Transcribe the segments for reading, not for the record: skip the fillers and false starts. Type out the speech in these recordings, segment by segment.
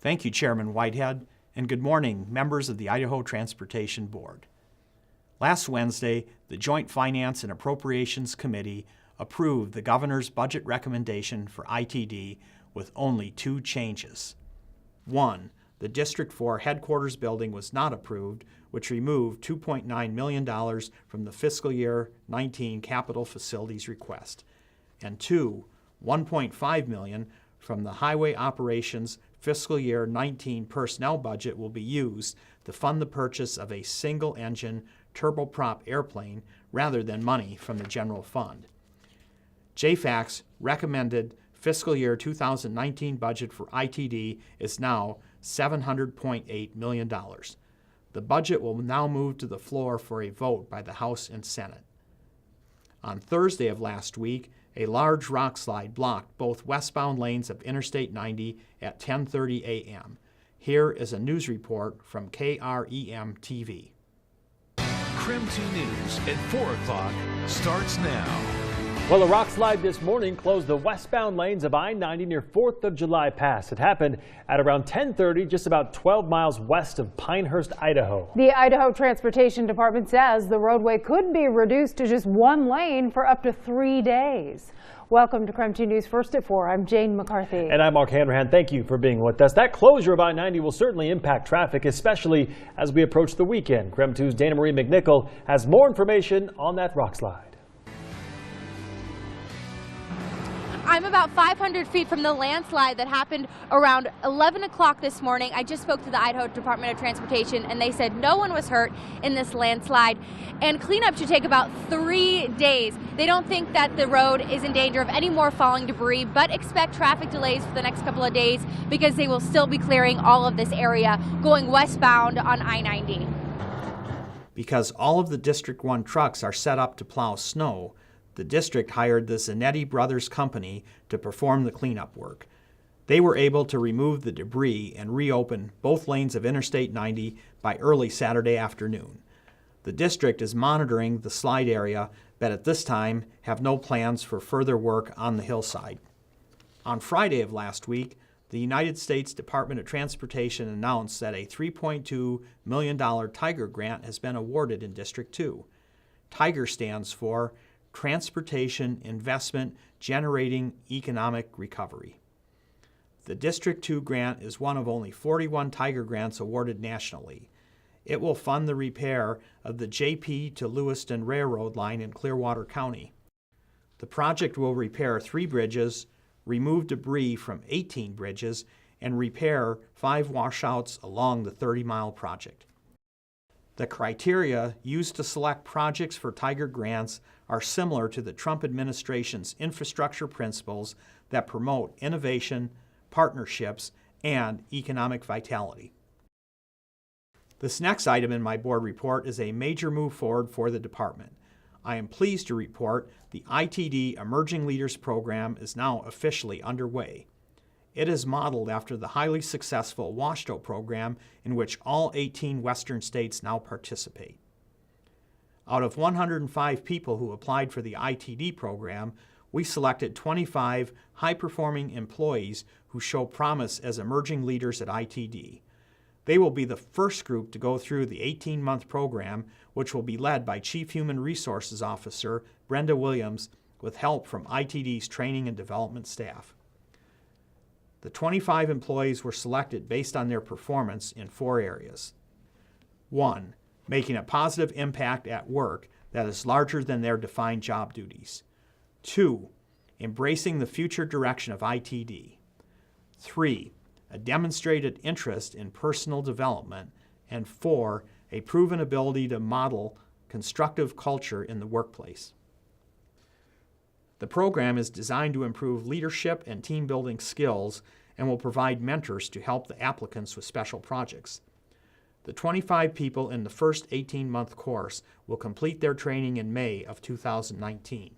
Thank you, Chairman Whitehead, and good morning, members of the Idaho Transportation Board. Last Wednesday, the Joint Finance and Appropriations Committee approved the Governor's budget recommendation for ITD with only two changes. One, the District 4 headquarters building was not approved, which removed $2.9 million from the fiscal year 19 capital facilities request. And two, $1.5 million from the Highway Operations fiscal year 19 personnel budget will be used to fund the purchase of a single-engine turboprop airplane rather than money from the general fund. JFAC's recommended fiscal year 2019 budget for ITD is now $700.8 million. The budget will now move to the floor for a vote by the House and Senate. On Thursday of last week, a large rock slide blocked both westbound lanes of Interstate 90 at 10:30 a.m. Here is a news report from KREM TV. KREM 2 News at 4 o'clock starts now. Well, a rock slide this morning closed the westbound lanes of I-90 near 4th of July Pass. It happened at around 10:30, just about 12 miles west of Pinehurst, Idaho. The Idaho Transportation Department says the roadway could be reduced to just one lane for up to 3 days. Welcome to KREM 2 News First at 4. I'm Jane McCarthy. And I'm Mark Hanrahan. Thank you for being with us. That closure of I-90 will certainly impact traffic, especially as we approach the weekend. KREM 2's Dana Marie McNichol has more information on that rock slide. I'm about 500 feet from the landslide that happened around 11 o'clock this morning. I just spoke to the Idaho Department of Transportation, and they said no one was hurt in this landslide, and cleanup should take about 3 days. They don't think that the road is in danger of any more falling debris, but expect traffic delays for the next couple of days because they will still be clearing all of this area going westbound on I-90. Because all of the District 1 trucks are set up to plow snow, the district hired the Zanetti Brothers Company to perform the cleanup work. They were able to remove the debris and reopen both lanes of Interstate 90 by early Saturday afternoon. The district is monitoring the slide area, but at this time have no plans for further work on the hillside. On Friday of last week, the United States Department of Transportation announced that a $3.2 million TIGER grant has been awarded in District 2. TIGER stands for Transportation Investment Generating Economic Recovery. The District 2 grant is one of only 41 TIGER grants awarded nationally. It will fund the repair of the JP to Lewiston Railroad line in Clearwater County. The project will repair 3 bridges, remove debris from 18 bridges, and repair 5 washouts along the 30-mile project. The criteria used to select projects for TIGER grants are similar to the Trump administration's infrastructure principles that promote innovation, partnerships, and economic vitality. This next item in my board report is a major move forward for the department. I am pleased to report the ITD Emerging Leaders Program is now officially underway. It is modeled after the highly successful WASHTO program in which all 18 Western states now participate. Out of 105 people who applied for the ITD program, we selected 25 high-performing employees who show promise as emerging leaders at ITD. They will be the first group to go through the 18-month program, which will be led by Chief Human Resources Officer Brenda Williams with help from ITD's training and development staff. The 25 employees were selected based on their performance in 4 areas. 1. Making a positive impact at work that is larger than their defined job duties. 2. Embracing the future direction of ITD. 3. A demonstrated interest in personal development. And 4. A proven ability to model constructive culture in the workplace. The program is designed to improve leadership and team-building skills and will provide mentors to help the applicants with special projects. The 25 people in the first 18-month course will complete their training in May of 2019.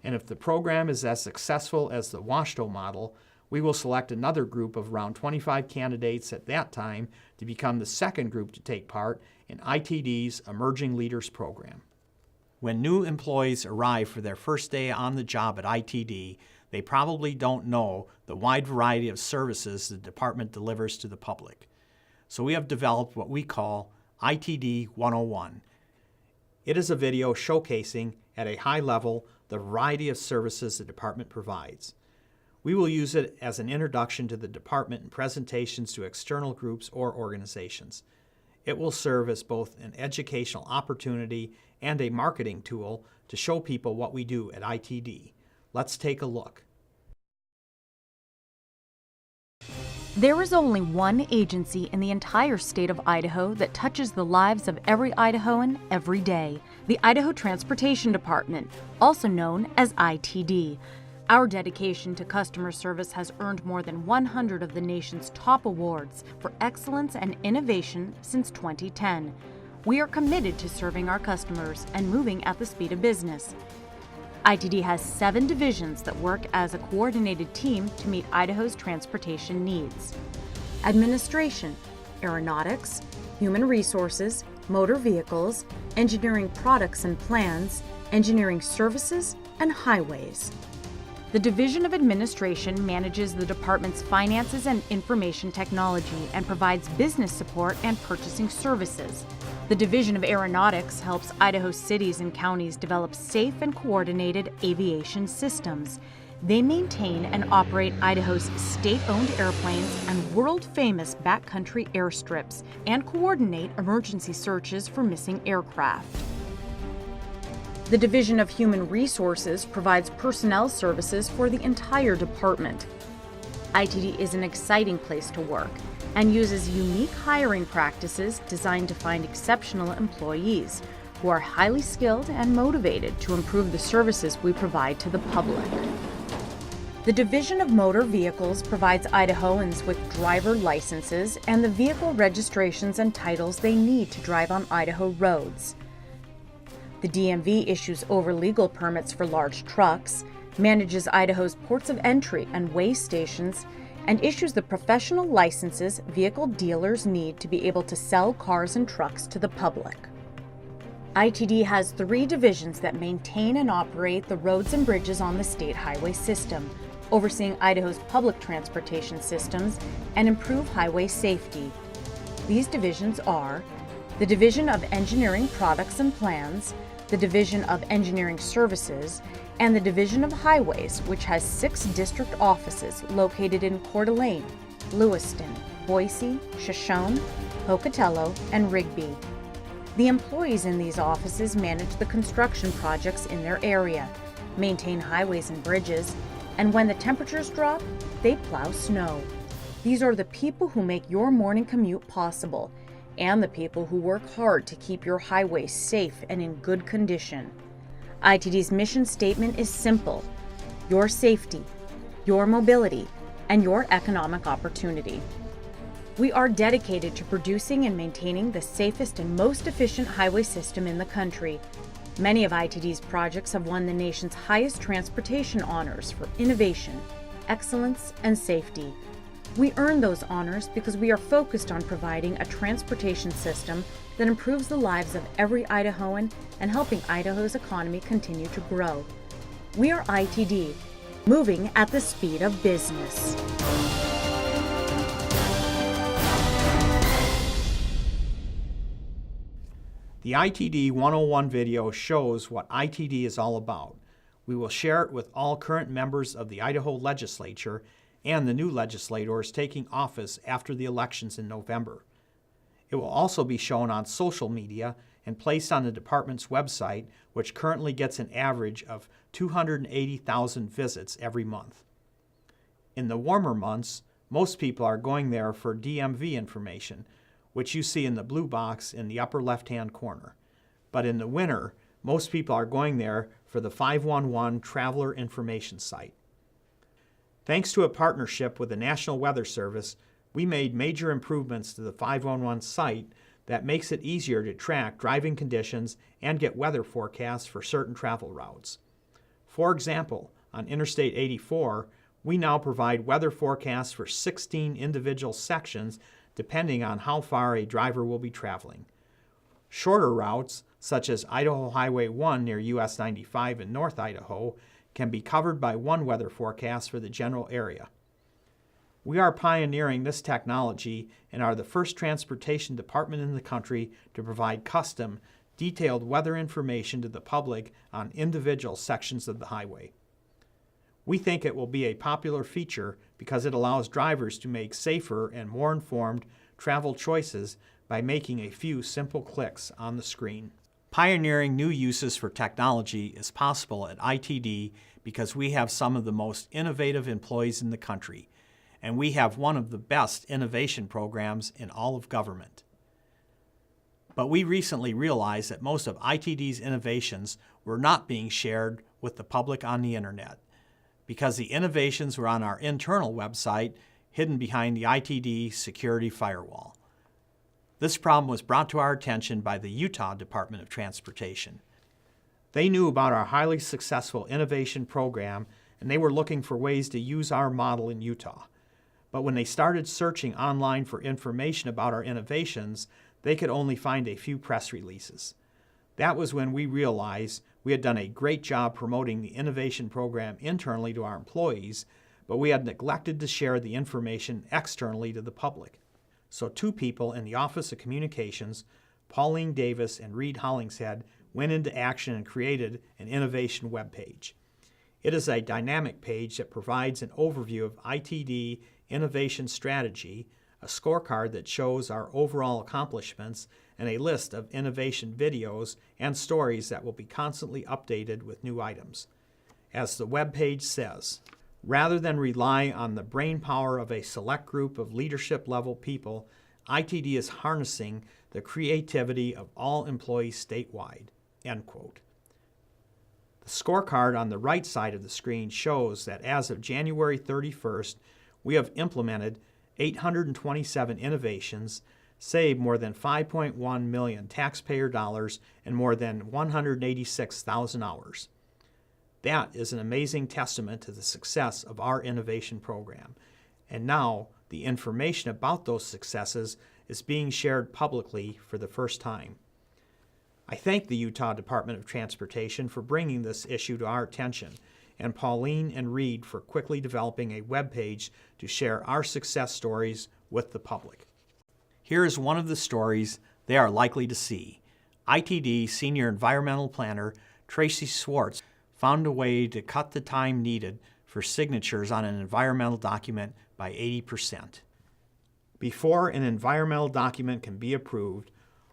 And if the program is as successful as the WASHTO model, we will select another group of around 25 candidates at that time to become the second group to take part in ITD's Emerging Leaders Program. When new employees arrive for their first day on the job at ITD, they probably don't know the wide variety of services the department delivers to the public. So we have developed what we call ITD 101. It is a video showcasing at a high level the variety of services the department provides. We will use it as an introduction to the department in presentations to external groups or organizations. It will serve as both an educational opportunity and a marketing tool to show people what we do at ITD. Let's take a look. There is only one agency in the entire state of Idaho that touches the lives of every Idahoan every day, the Idaho Transportation Department, also known as ITD. Our dedication to customer service has earned more than 100 of the nation's top awards for excellence and innovation since 2010. We are committed to serving our customers and moving at the speed of business. ITD has 7 divisions that work as a coordinated team to meet Idaho's transportation needs. Administration, Aeronautics, Human Resources, Motor Vehicles, Engineering Products and Plans, Engineering Services, and Highways. The Division of Administration manages the department's finances and information technology and provides business support and purchasing services. The Division of Aeronautics helps Idaho cities and counties develop safe and coordinated aviation systems. They maintain and operate Idaho's state-owned airplanes and world-famous backcountry airstrips and coordinate emergency searches for missing aircraft. The Division of Human Resources provides personnel services for the entire department. ITD is an exciting place to work and uses unique hiring practices designed to find exceptional employees who are highly skilled and motivated to improve the services we provide to the public. The Division of Motor Vehicles provides Idahoans with driver licenses and the vehicle registrations and titles they need to drive on Idaho roads. The DMV issues over-legal permits for large trucks, manages Idaho's ports of entry and weigh stations, and issues the professional licenses vehicle dealers need to be able to sell cars and trucks to the public. ITD has 3 divisions that maintain and operate the roads and bridges on the state highway system, overseeing Idaho's public transportation systems and improve highway safety. These divisions are the Division of Engineering Products and Plans, the Division of Engineering Services, and the Division of Highways, which has 6 district offices located in Coeur d'Alene, Lewiston, Boise, Shoshone, Pocatello, and Rigby. The employees in these offices manage the construction projects in their area, maintain highways and bridges, and when the temperatures drop, they plow snow. These are the people who make your morning commute possible, and the people who work hard to keep your highways safe and in good condition. ITD's mission statement is simple: your safety, your mobility, and your economic opportunity. We are dedicated to producing and maintaining the safest and most efficient highway system in the country. Many of ITD's projects have won the nation's highest transportation honors for innovation, excellence, and safety. We earn those honors because we are focused on providing a transportation system that improves the lives of every Idahoan and helping Idaho's economy continue to grow. We are ITD, moving at the speed of business. The ITD 101 video shows what ITD is all about. We will share it with all current members of the Idaho legislature and the new legislators taking office after the elections in November. It will also be shown on social media and placed on the department's website, which currently gets an average of 280,000 visits every month. In the warmer months, most people are going there for DMV information, which you see in the blue box in the upper left-hand corner. But in the winter, most people are going there for the 511 Traveler Information Site. Thanks to a partnership with the National Weather Service, we made major improvements to the 511 site that makes it easier to track driving conditions and get weather forecasts for certain travel routes. For example, on Interstate 84, we now provide weather forecasts for 16 individual sections depending on how far a driver will be traveling. Shorter routes, such as Idaho Highway 1 near US 95 in North Idaho, can be covered by one weather forecast for the general area. We are pioneering this technology and are the first transportation department in the country to provide custom, detailed weather information to the public on individual sections of the highway. We think it will be a popular feature because it allows drivers to make safer and more informed travel choices by making a few simple clicks on the screen. Pioneering new uses for technology is possible at ITD because we have some of the most innovative employees in the country, and we have one of the best innovation programs in all of government. But we recently realized that most of ITD's innovations were not being shared with the public on the internet, because the innovations were on our internal website, hidden behind the ITD security firewall. This problem was brought to our attention by the Utah Department of Transportation. They knew about our highly successful innovation program, and they were looking for ways to use our model in Utah. But when they started searching online for information about our innovations, they could only find a few press releases. That was when we realized we had done a great job promoting the innovation program internally to our employees, but we had neglected to share the information externally to the public. So two people in the Office of Communications, Pauline Davis and Reed Hollingshead, went into action and created an innovation webpage. It is a dynamic page that provides an overview of ITD innovation strategy, a scorecard that shows our overall accomplishments, and a list of innovation videos and stories that will be constantly updated with new items. As the webpage says, rather than rely on the brainpower of a select group of leadership-level people, ITD is harnessing the creativity of all employees statewide." End quote. The scorecard on the right side of the screen shows that as of January 31st, we have implemented 827 innovations, saved more than 5.1 million taxpayer dollars, and more than 186,000 hours. That is an amazing testament to the success of our innovation program. And now the information about those successes is being shared publicly for the first time. I thank the Utah Department of Transportation for bringing this issue to our attention, and Pauline and Reed for quickly developing a webpage to share our success stories with the public. Here is one of the stories they are likely to see. ITD Senior Environmental Planner Tracy Swartz found a way to cut the time needed for signatures on an environmental document by 80%. Before an environmental document can be approved,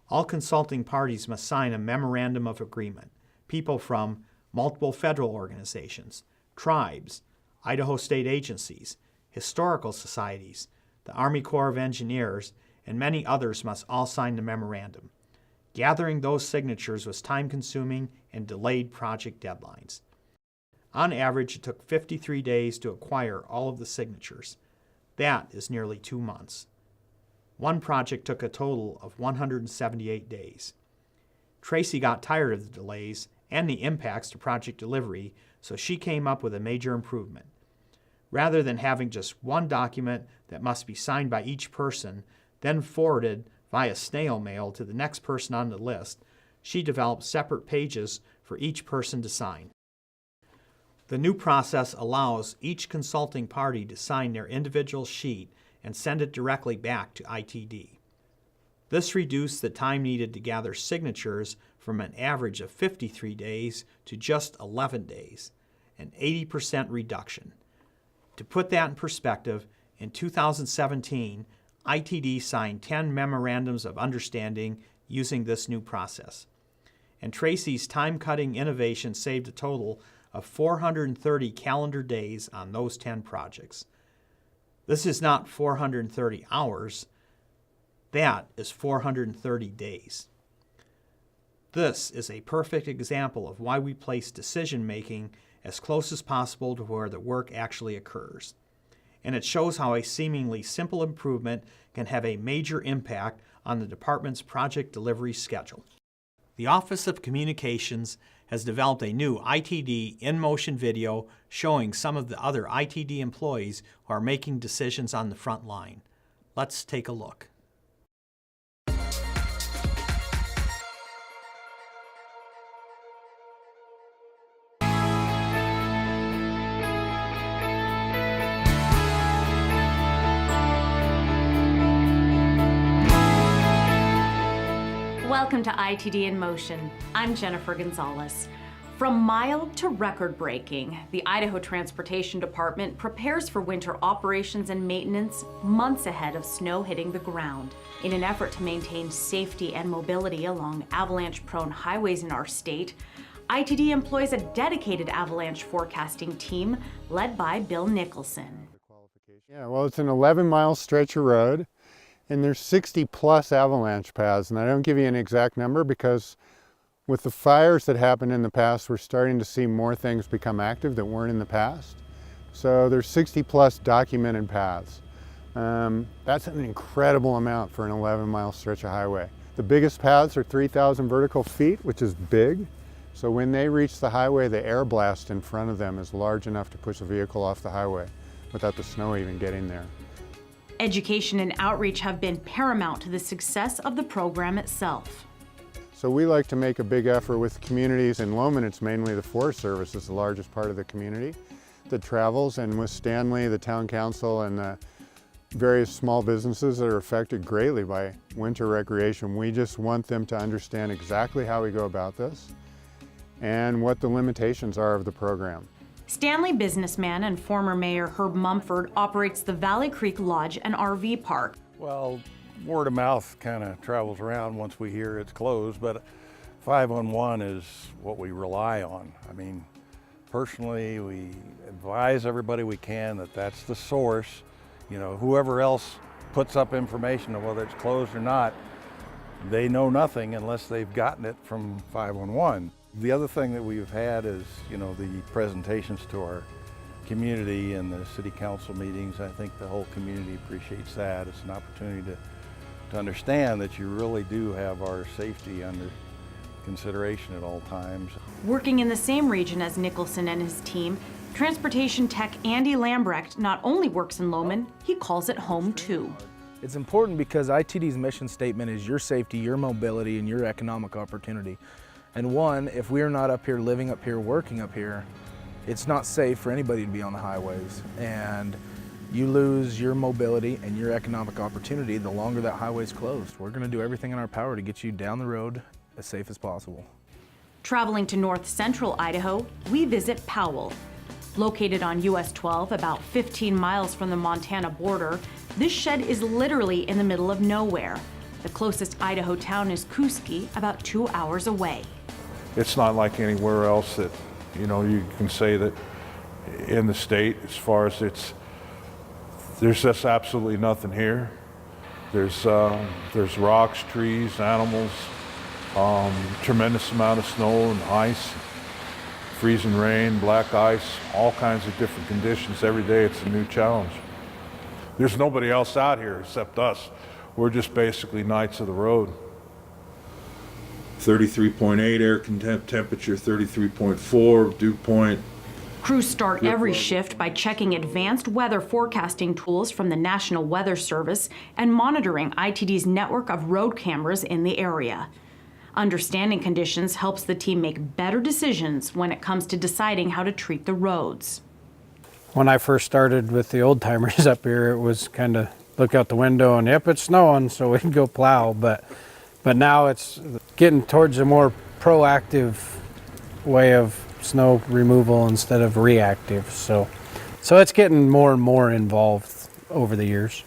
all consulting parties must sign a memorandum of agreement. People from multiple federal organizations, tribes, Idaho state agencies, historical societies, the Army Corps of Engineers, and many others must all sign the memorandum. Gathering those signatures was time-consuming and delayed project deadlines. On average, it took 53 days to acquire all of the signatures. That is nearly 2 months. One project took a total of 178 days. Tracy got tired of the delays and the impacts to project delivery, so she came up with a major improvement. Rather than having just one document that must be signed by each person, then forwarded via snail mail to the next person on the list, she developed separate pages for each person to sign. The new process allows each consulting party to sign their individual sheet and send it directly back to ITD. This reduced the time needed to gather signatures from an average of 53 days to just 11 days, an 80% reduction. To put that in perspective, in 2017, ITD signed 10 memorandums of understanding using this new process. And Tracy's time-cutting innovation saved a total of 430 calendar days on those 10 projects. This is not 430 hours, that is 430 days. This is a perfect example of why we place decision-making as close as possible to where the work actually occurs. And it shows how a seemingly simple improvement can have a major impact on the department's project delivery schedule. The Office of Communications has developed a new ITD in-motion video showing some of the other ITD employees who are making decisions on the front line. Let's take a look. Welcome to ITD in Motion. I'm Jennifer Gonzalez. From mild to record-breaking, the Idaho Transportation Department prepares for winter operations and maintenance months ahead of snow hitting the ground. In an effort to maintain safety and mobility along avalanche-prone highways in our state, ITD employs a dedicated avalanche forecasting team led by Bill Nicholson. Yeah, well, it's an 11-mile stretch of road, and there's 60-plus avalanche paths, and I don't give you an exact number because with the fires that happened in the past, we're starting to see more things become active that weren't in the past. So there's 60-plus documented paths. That's an incredible amount for an 11-mile stretch of highway. The biggest paths are 3,000 vertical feet, which is big. So when they reach the highway, the air blast in front of them is large enough to push a vehicle off the highway without the snow even getting there. Education and outreach have been paramount to the success of the program itself. So we like to make a big effort with communities. In Lowman, it's mainly the Forest Service is the largest part of the community that travels, and with Stanley, the town council, and the various small businesses that are affected greatly by winter recreation. We just want them to understand exactly how we go about this and what the limitations are of the program. Stanley businessman and former Mayor Herb Mumford operates the Valley Creek Lodge and RV Park. Well, word of mouth kind of travels around once we hear it's closed, but 511 is what we rely on. I mean, personally, we advise everybody we can that that's the source. You know, whoever else puts up information of whether it's closed or not, they know nothing unless they've gotten it from 511. The other thing that we've had is, you know, the presentations to our community and the city council meetings. I think the whole community appreciates that. It's an opportunity to understand that you really do have our safety under consideration at all times. Working in the same region as Nicholson and his team, transportation tech Andy Lambrecht not only works in Lowman, he calls it home too. It's important because ITD's mission statement is your safety, your mobility, and your economic opportunity. And one, if we're not up here, living up here, working up here, it's not safe for anybody to be on the highways. And you lose your mobility and your economic opportunity the longer that highway's closed. We're gonna do everything in our power to get you down the road as safe as possible. Traveling to north central Idaho, we visit Powell. Located on US 12, about 15 miles from the Montana border, this shed is literally in the middle of nowhere. The closest Idaho town is Kuski, about 2 hours away. It's not like anywhere else that, you know, you can say that in the state as far as there's just absolutely nothing here. There's rocks, trees, animals, tremendous amount of snow and ice, freezing rain, black ice, all kinds of different conditions. Every day it's a new challenge. There's nobody else out here except us. We're just basically knights of the road. 33.8 air temperature, 33.4 dew point. Crews start every shift by checking advanced weather forecasting tools from the National Weather Service and monitoring ITD's network of road cameras in the area. Understanding conditions helps the team make better decisions when it comes to deciding how to treat the roads. When I first started with the old timers up here, it was kind of look out the window and yep, it's snowing, so we can go plow. But now it's getting towards a more proactive way of snow removal instead of reactive. So it's getting more and more involved over the years.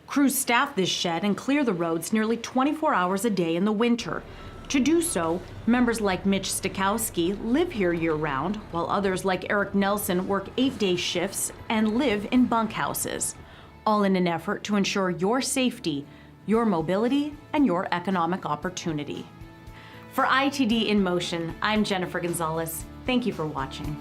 Crews staff this shed and clear the roads nearly 24 hours a day in the winter. To do so, members like Mitch Stakowski live here year-round, while others like Eric Nelson work 8-day shifts and live in bunkhouses, all in an effort to ensure your safety, your mobility, and your economic opportunity. For ITD in Motion, I'm Jennifer Gonzalez. Thank you for watching.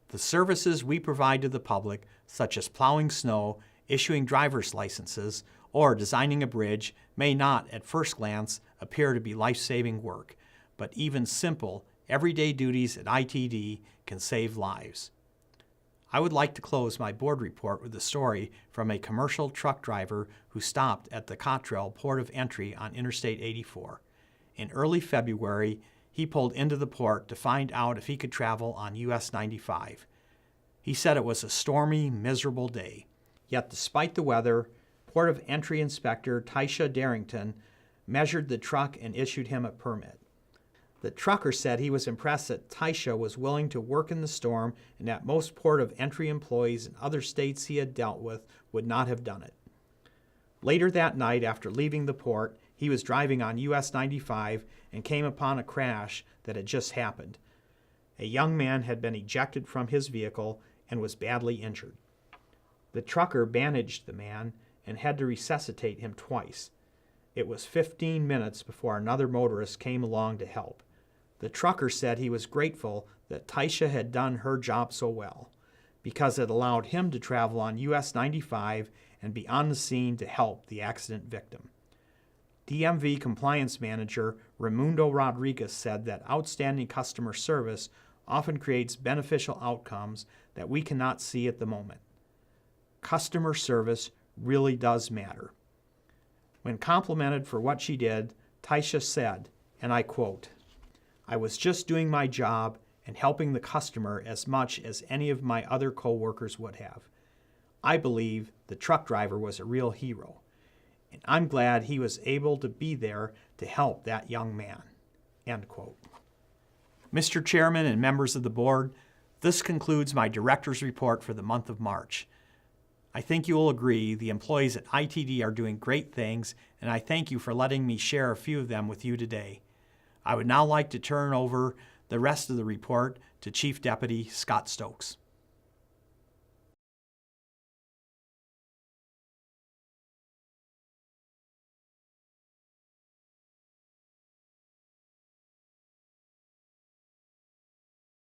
The services we provide to the public, such as plowing snow, issuing driver's licenses, or designing a bridge, may not, at first glance, appear to be life-saving work, but even simple, everyday duties at ITD can save lives. I would like to close my board report with a story from a commercial truck driver who stopped at the Cottrell Port of Entry on Interstate 84. In early February, he he pulled into the port to find out if he could travel on US 95. He said it was a stormy, miserable day. Yet despite the weather, Port of Entry Inspector Tysha Darrington measured the truck and issued him a permit. The trucker said he was impressed that Tysha was willing to work in the storm and that most Port of Entry employees in other states he had dealt with would not have done it. Later that night, after leaving the port, he was driving on US 95 and came upon a crash that had just happened. A young man had been ejected from his vehicle and was badly injured. The trucker bandaged the man and had to resuscitate him twice. It was 15 minutes before another motorist came along to help. The trucker said he was grateful that Tysha had done her job so well, because it allowed him to travel on US 95 and be on the scene to help the accident victim. DMV Compliance Manager Raimundo Rodriguez said that outstanding customer service often creates beneficial outcomes that we cannot see at the moment. Customer service really does matter. When complimented for what she did, Tysha said, and I quote, "I was just doing my job and helping the customer as much as any of my other co-workers would have. I believe the truck driver was a real hero, and I'm glad he was able to be there to help that young man." End quote. Mr. Chairman and members of the board, this concludes my director's report for the month of March. I think you will agree the employees at ITD are doing great things, and I thank you for letting me share a few of them with you today. I would now like to turn over the rest of the report to Chief Deputy Scott Stokes.